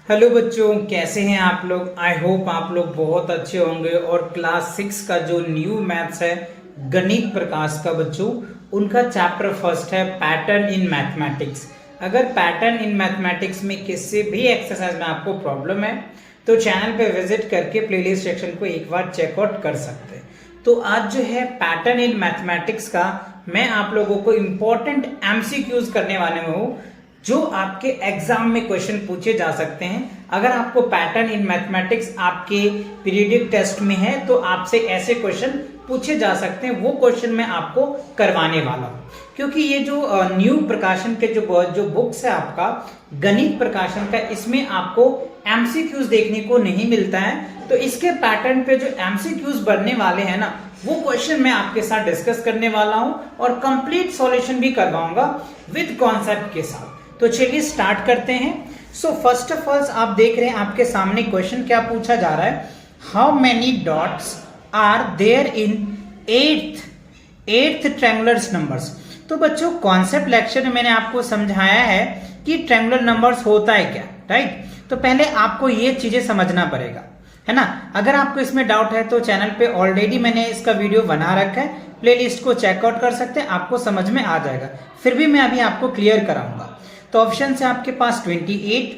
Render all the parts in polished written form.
Hello बच्चों, कैसे हैं आप लोग। आई होप आप लोग बहुत अच्छे होंगे। और क्लास 6 का जो न्यू मैथ्स है गणित प्रकाश का बच्चों, उनका चैप्टर फर्स्ट है पैटर्न इन मैथमेटिक्स। अगर पैटर्न इन मैथमेटिक्स में किसी भी एक्सरसाइज में आपको प्रॉब्लम है तो चैनल पे विजिट करके प्लेलिस्ट सेक्शन को एक बार चेकआउट कर सकते हैं। तो आज जो है पैटर्न इन मैथमेटिक्स का मैं आप लोगों को इम्पोर्टेंट एमसीक्यूज करने वाले में हूँ जो आपके एग्जाम में क्वेश्चन पूछे जा सकते हैं। अगर आपको पैटर्न इन मैथमेटिक्स आपके पीरियडिक टेस्ट में है तो आपसे ऐसे क्वेश्चन पूछे जा सकते हैं। वो क्वेश्चन मैं आपको करवाने वाला हूं, क्योंकि ये जो न्यू प्रकाशन के जो बुक्स है आपका गणित प्रकाशन का, इसमें आपको एमसीक्यूज देखने को नहीं मिलता है। तो इसके पैटर्न पे जो एमसीक्यूज बनने वाले हैं ना, वो क्वेश्चन मैं आपके साथ डिस्कस करने वाला हूं और कंप्लीट सॉल्यूशन भी करवाऊंगा विद कॉन्सेप्ट के साथ। तो चलिए स्टार्ट करते हैं। सो फर्स्ट ऑफ ऑल आप देख रहे हैं आपके सामने क्वेश्चन क्या पूछा जा रहा है, how many dots are there in eighth triangular numbers. तो बच्चों कॉन्सेप्ट लेक्चर में मैंने आपको समझाया है कि ट्रायंगुलर नंबर्स होता है क्या, राइट। तो पहले आपको ये चीजें समझना पड़ेगा, है ना। अगर आपको इसमें डाउट है तो चैनल पे ऑलरेडी मैंने इसका वीडियो बना रखा है, प्लेलिस्ट को चेकआउट कर सकते हैं, आपको समझ में आ जाएगा। फिर भी मैं अभी आपको क्लियर कराऊंगा। तो ऑप्शन है आपके पास 28,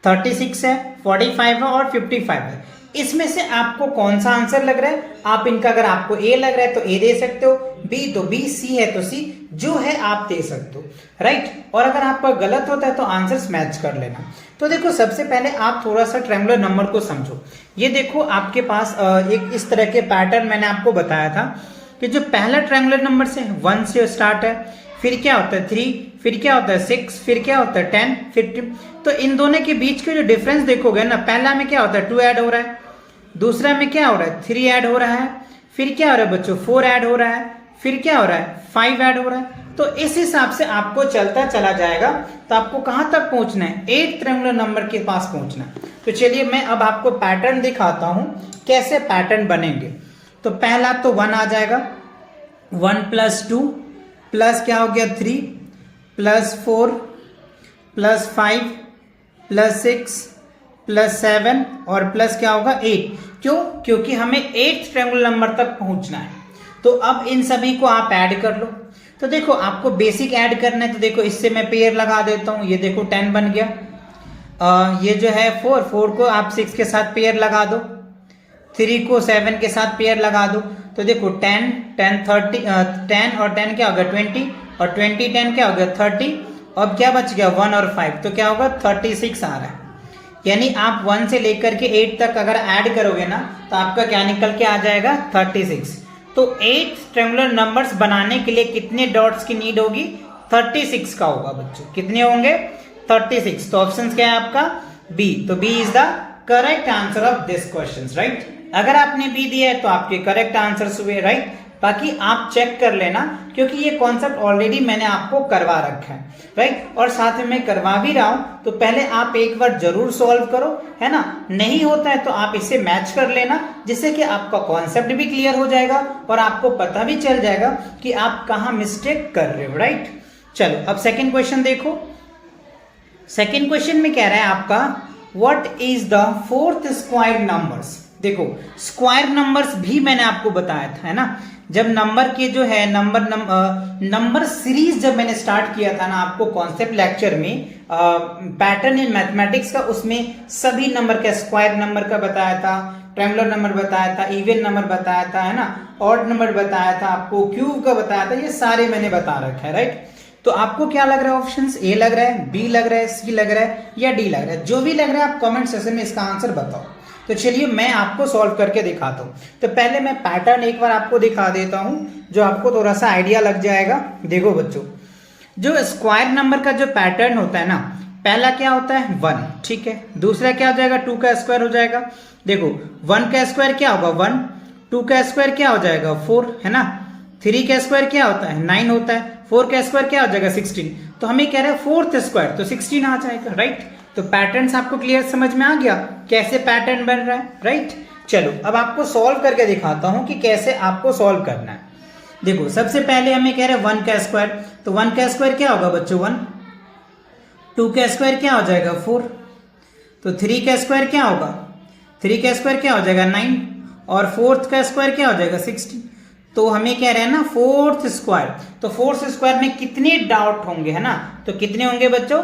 36 है, 45 है और 55 है। इसमें से आपको कौन सा आंसर लग रहा है, आप इनका अगर आपको ए लग रहा है तो ए दे सकते हो, बी तो बी, सी है तो सी, जो है आप दे सकते हो, राइट। और अगर आपका गलत होता है तो आंसर्स मैच कर लेना। तो देखो सबसे पहले आप थोड़ा सा ट्रायंगुलर नंबर को समझो। ये देखो आपके पास एक इस तरह के पैटर्न मैंने आपको बताया था कि जो पहला ट्रायंगुलर नंबर से 1 से स्टार्ट है, फिर क्या होता है 3, फिर क्या होता है 6, फिर क्या होता है 10, फिर 2। तो इन दोनों के बीच के जो डिफरेंस देखोगे ना, पहला में क्या होता है 2 ऐड हो रहा है, दूसरा में क्या हो रहा है 3 ऐड हो रहा है, फिर क्या हो रहा है बच्चों 4 ऐड हो रहा है, फिर क्या हो रहा है 5 ऐड हो रहा है। तो इस हिसाब से आपको चलता चला जाएगा। तो आपको कहां तक पहुंचना है, 8 ट्रायंगुलर नंबर के पास पहुंचना है। तो चलिए मैं अब आपको पैटर्न दिखाता हूं कैसे पैटर्न बनेंगे। तो पहला तो 1 आ जाएगा, 1 + 2 प्लस क्या हो गया 3 + 4 + 5 + 6 + 7 और प्लस क्या होगा 8। क्यों? क्योंकि हमें 8th ट्रायंगुलर नंबर तक पहुंचना है। तो अब इन सभी को आप ऐड कर लो। तो देखो आपको बेसिक ऐड करना है, तो देखो इससे मैं पेयर लगा देता हूं। ये देखो 10 बन गया। ये जो है 4 को आप 6 के साथ पेयर लगा दो, 3 को 7 के साथ पेयर लगा दो। तो देखो 10 और 10 क्या होगा 20 और 20 10 क्या होगा 30। अब क्या बच गया 1 और 5, तो क्या होगा 36 आ रहा है। यानी आप 1 से लेकर के 8 तक अगर ऐड करोगे ना तो आपका क्या निकल के आ जाएगा 36। तो 8 ट्रायंगुलर नंबर्स बनाने के लिए कितने डॉट्स की नीड होगी, 36 का होगा बच्चों। कितने होंगे 36। तो ऑप्शन क्या है आपका बी। तो B is the correct answer of this question, right. अगर आपने बी दिया है तो आपके करेक्ट आंसर्स हुए, राइट। बाकी आप चेक कर लेना, क्योंकि ये कॉन्सेप्ट ऑलरेडी मैंने आपको करवा रखा है, राइट। और साथ में मैं करवा भी रहा हूं, तो पहले आप एक बार जरूर सॉल्व करो, है ना। नहीं होता है तो आप इसे मैच कर लेना, जिससे कि आपका कॉन्सेप्ट भी क्लियर हो जाएगा और आपको पता भी चल जाएगा कि आप कहां मिस्टेक कर रहे हो, राइट। चलो अब सेकेंड क्वेश्चन देखो। सेकेंड क्वेश्चन में कह रहा है आपका what is the 4th square numbers. देखो स्क्वायर नंबर्स भी मैंने आपको बताया था, है ना। जब नंबर के जो है नंबर सीरीज जब मैंने स्टार्ट किया था ना आपको कॉन्सेप्ट लेक्चर में पैटर्न इन मैथमेटिक्स का, उसमें सभी नंबर का स्क्वायर नंबर का बताया था, ट्रायंगुलर नंबर बताया था, इवन नंबर बताया था, है ना, ऑड नंबर बताया था, आपको क्यूब का बताया था। ये सारे मैंने बता रखा है, राइट। तो आपको क्या लग रहा है, ऑप्शंस ए लग रहा है, बी लग रहा है, सी लग रहा है या डी लग रहा है। जो भी लग रहा है आप कमेंट सेक्शन में इसका आंसर बताओ। तो चलिए मैं आपको सॉल्व करके दिखाता हूं। तो पहले मैं पैटर्न एक बार आपको दिखा देता हूं, जो आपको थोड़ा सा आइडिया लग जाएगा। देखो बच्चों, जो स्क्वायर नंबर का जो पैटर्न होता है ना, पहला क्या होता है 1, ठीक है। दूसरा क्या हो जाएगा 2 का स्क्वायर हो जाएगा। देखो 1 का स्क्वायर क्या होगा 1, 2 का स्क्वायर क्या हो जाएगा 4, है ना। 3 का स्क्वायर क्या होता है 9 होता है, 4 का स्क्वायर क्या हो जाएगा 16। तो हमें कह रहा है 4th स्क्वायर, तो 16 आ जाएगा, राइट। तो पैटर्न आपको क्लियर समझ में आ गया कैसे पैटर्न बन रहा है, राइट। चलो अब आपको सॉल्व करके दिखाता हूं कि कैसे आपको सॉल्व करना है। देखो सबसे पहले हमें कह रहे हैं 1 का स्क्वायर, तो 1 का स्क्वायर क्या होगा बच्चों 1, 2 का स्क्वायर क्या हो जाएगा 4, तो 3 का स्क्वायर क्या होगा, 3 का स्क्वायर क्या हो जाएगा 9, और 4th का स्क्वायर क्या हो जाएगा 16। तो हमें कह रहे हैं ना 4th स्क्वायर, तो 4th स्क्वायर में कितने डॉट होंगे, है ना, तो कितने होंगे बच्चों,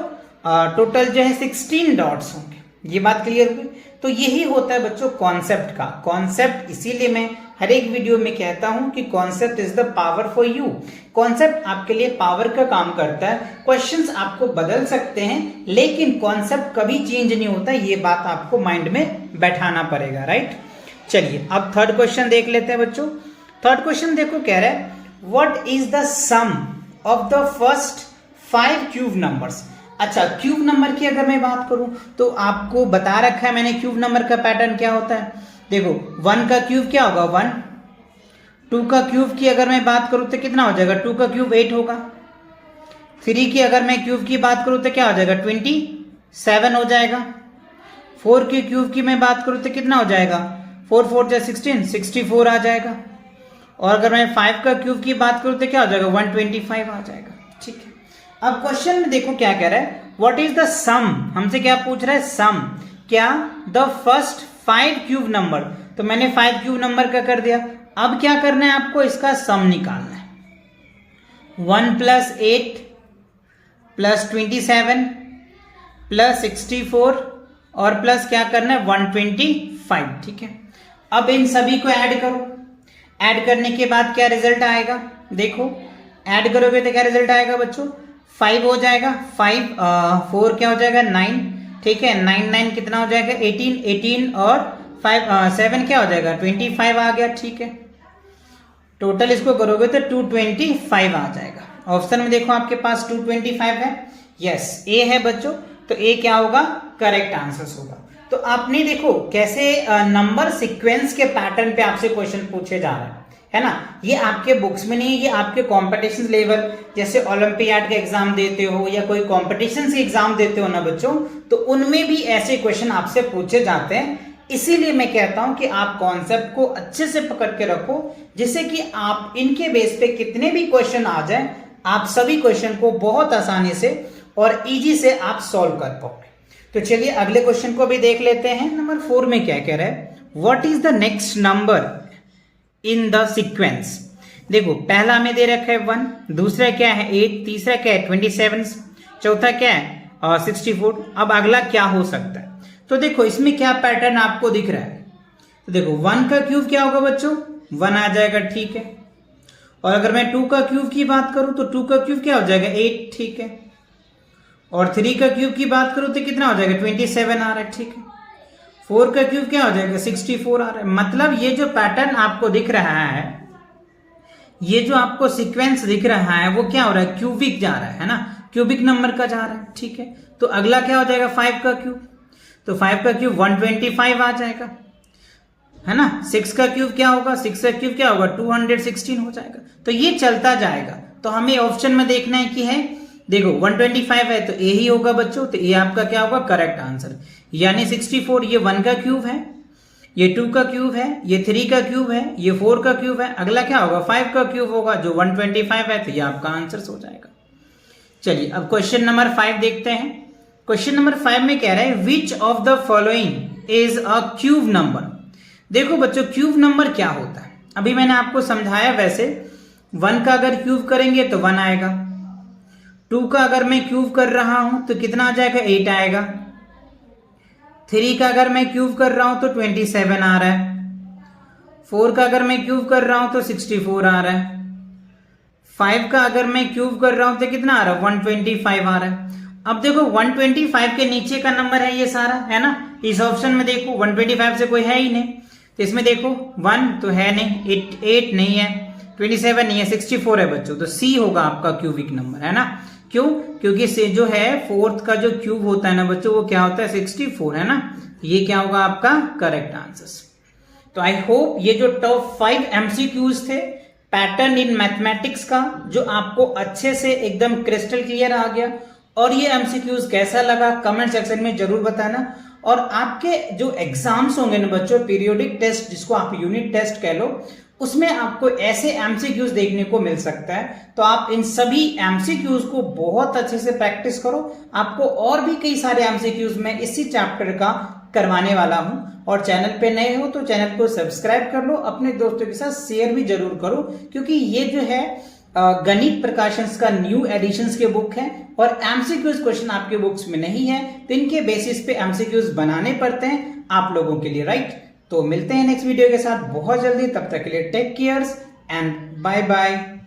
टोटल जो है 16 डॉट्स होंगे। ये बात क्लियर हुई। तो यही होता है बच्चों कॉन्सेप्ट का, कॉन्सेप्ट इसीलिए मैं हर एक वीडियो में कहता हूं कि concept is the power for you. Concept आपके लिए पावर का काम करता है। क्वेश्चंस आपको बदल सकते हैं लेकिन कॉन्सेप्ट कभी चेंज नहीं होता, ये बात आपको माइंड में बैठाना पड़ेगा, राइट। चलिए अब थर्ड क्वेश्चन देख लेते हैं बच्चों। थर्ड क्वेश्चन देखो, कह रहा है what is the sum of the first 5 cube numbers. अच्छा, क्यूब नंबर की अगर मैं बात करूं तो आपको बता रखा है मैंने क्यूब नंबर का पैटर्न क्या होता है। देखो 1 का क्यूब क्या होगा 1, 2 का क्यूब की अगर मैं बात करूं तो कितना हो जाएगा, 2 का क्यूब 8 होगा। 3 की अगर मैं क्यूब की बात करूं तो क्या हो जाएगा 27 हो जाएगा। 4 के क्यूब की मैं बात करूं तो कितना हो जाएगा, 4 4 जा 16, 64 आ जाएगा। और अगर मैं 5 का क्यूब की बात करूं तो क्या हो जाएगा 125 आ जाएगा। ठीक है, अब क्वेश्चन में देखो क्या कह रहा है, व्हाट इज द सम, हमसे क्या पूछ रहा है सम, क्या द फर्स्ट 5 क्यूब नंबर। तो मैंने 5 क्यूब नंबर का कर दिया। अब क्या करना है आपको, इसका सम निकालना है। 1 + 8 + 27 + 64 और प्लस क्या करना है 125। ठीक है, अब इन सभी को ऐड करो। ऐड करने के बाद क्या रिजल्ट आएगा, देखो ऐड करोगे तो क्या रिजल्ट आएगा बच्चों, 5 हो जाएगा। 5 4 क्या हो जाएगा 9। ठीक है, 9 9 कितना हो जाएगा 18, 18 और 5 7 क्या हो जाएगा 25 आ गया। ठीक है, टोटल इसको करोगे तो 225 आ जाएगा। ऑप्शन में देखो आपके पास 225 है, यस ए है बच्चों। तो ए क्या होगा, करेक्ट आंसर होगा। तो आपने देखो कैसे नंबर सीक्वेंस के पैटर्न पे आपसे क्वेश्चन पूछे जा रहे हैं, है ना। ये आपके बुक्स में नहीं है, ये आपके कॉम्पिटिशन लेवल, जैसे ओलंपियाड का एग्जाम देते हो या कोई कॉम्पिटिशन से एग्जाम देते हो ना बच्चों, तो उनमें भी ऐसे क्वेश्चन आपसे पूछे जाते हैं। इसीलिए मैं कहता हूं कि आप कॉन्सेप्ट को अच्छे से पकड़ के रखो, जिससे कि आप इनके बेस पे कितने भी क्वेश्चन आ जाए, आप सभी क्वेश्चन को बहुत आसानी से और इजी से आप सॉल्व कर पाओगे। तो चलिए अगले क्वेश्चन को भी देख लेते हैं। नंबर 4 में क्या कह रहा है, what is the next number in the sequence. देखो पहला में दे रखा है 1, दूसरा क्या है 8, तीसरा क्या है 27, चौथा क्या है 64। अब अगला क्या हो सकता है, तो देखो इसमें क्या पैटर्न आपको दिख रहा है। तो देखो 1 का क्यूब क्या होगा बच्चों, 1 आ जाएगा। ठीक है, और अगर मैं 2 का क्यूब की बात करूं तो 2 का क्यूब क्या हो जाएगा 8। ठीक है, और 3 का क्यूब की बात करूं तो कितना हो जाएगा 27 आ रहा है। ठीक है, 4 का क्यूब क्या हो जाएगा 64 आ रहा है। मतलब ये जो पैटर्न आपको दिख रहा है, ये जो आपको सीक्वेंस दिख रहा है वो क्या हो रहा है, क्यूबिक जा रहा है ना, क्यूबिक नंबर का जा रहा है। ठीक है, तो अगला क्या हो जाएगा 5 का क्यूब, तो 5 का क्यूब 125 आ जाएगा, है ना। 6 का क्यूब क्या होगा, 6 का क्यूब क्या होगा 216 हो जाएगा। तो ये चलता जाएगा। तो हमें ऑप्शन में देखना है कि है, देखो 125 है तो ए ही होगा बच्चों, तो ये आपका क्या होगा करेक्ट आंसर। यानी 64 ये 1 का क्यूब है, ये 2 का क्यूब है, ये 3 का क्यूब है, ये 4 का क्यूब है। अगला क्या होगा 5 का क्यूब होगा जो 125 है, तो ये आपका आंसर हो जाएगा। चलिए अब क्वेश्चन नंबर 5 देखते हैं। क्वेश्चन नंबर 5 में कह रहा है which of the following is a cube number. देखो बच्चों क्यूब नंबर क्या होता है, अभी मैंने आपको समझाया। वैसे 1 का अगर क्यूब करेंगे तो 1 आएगा, 2 का अगर मैं क्यूब कर रहा हूं तो कितना आ जाएगा 8 आएगा, 3 का अगर मैं क्यूब कर रहा हूं तो 27 आ रहा है, 4 का अगर मैं क्यूब कर रहा हूं तो 64 आ रहा है, 5 का अगर मैं क्यूब कर रहा हूं तो कितना आ रहा है 125 आ रहा है। अब देखो 125 के नीचे का नंबर है ये सारा, है ना। इस ऑप्शन में देखो 125 से कोई है ही नहीं, तो इसमें देखो 1 तो है नहीं, 8 नहीं है, 27 नहीं है, 64 है बच्चों। तो सी होगा आपका क्यूबिक नंबर, है ना। क्यों, क्योंकि से जो है 4th का जो क्यूब होता है ना बच्चों वो क्या होता है 64, है ना। ये क्या होगा आपका करेक्ट आंसर। तो आई होप ये जो टॉप 5 एमसीक्यूज थे पैटर्न इन मैथमेटिक्स का, जो आपको अच्छे से एकदम क्रिस्टल क्लियर आ गया। और ये एमसीक्यूज कैसा लगा कमेंट सेक्शन में जरूर बताना। और आपके जो एग्जाम्स होंगे ना बच्चों, पीरियोडिक टेस्ट जिसको आप यूनिट टेस्ट कह लो, उसमें आपको ऐसे एमसीक्यूज देखने को मिल सकता है। तो आप इन सभी एमसीक्यूज को बहुत अच्छे से प्रैक्टिस करो। आपको और भी कई सारे एमसीक्यूज मैं इसी चैप्टर का करवाने वाला हूं। और चैनल पे नए हो तो चैनल को सब्सक्राइब कर लो, अपने दोस्तों के साथ शेयर भी जरूर करो, क्योंकि ये जो है गणित प्रकाशंस का न्यू एडिशंस के बुक है और एमसीक्यूज क्वेश्चन आपके बुक्स में नहीं है, तो इनके बेसिस पे एमसीक्यूज बनाने पड़ते हैं आप लोगों के लिए, राइट। तो मिलते हैं नेक्स्ट वीडियो के साथ बहुत जल्दी, तब तक के लिए take cares and bye bye.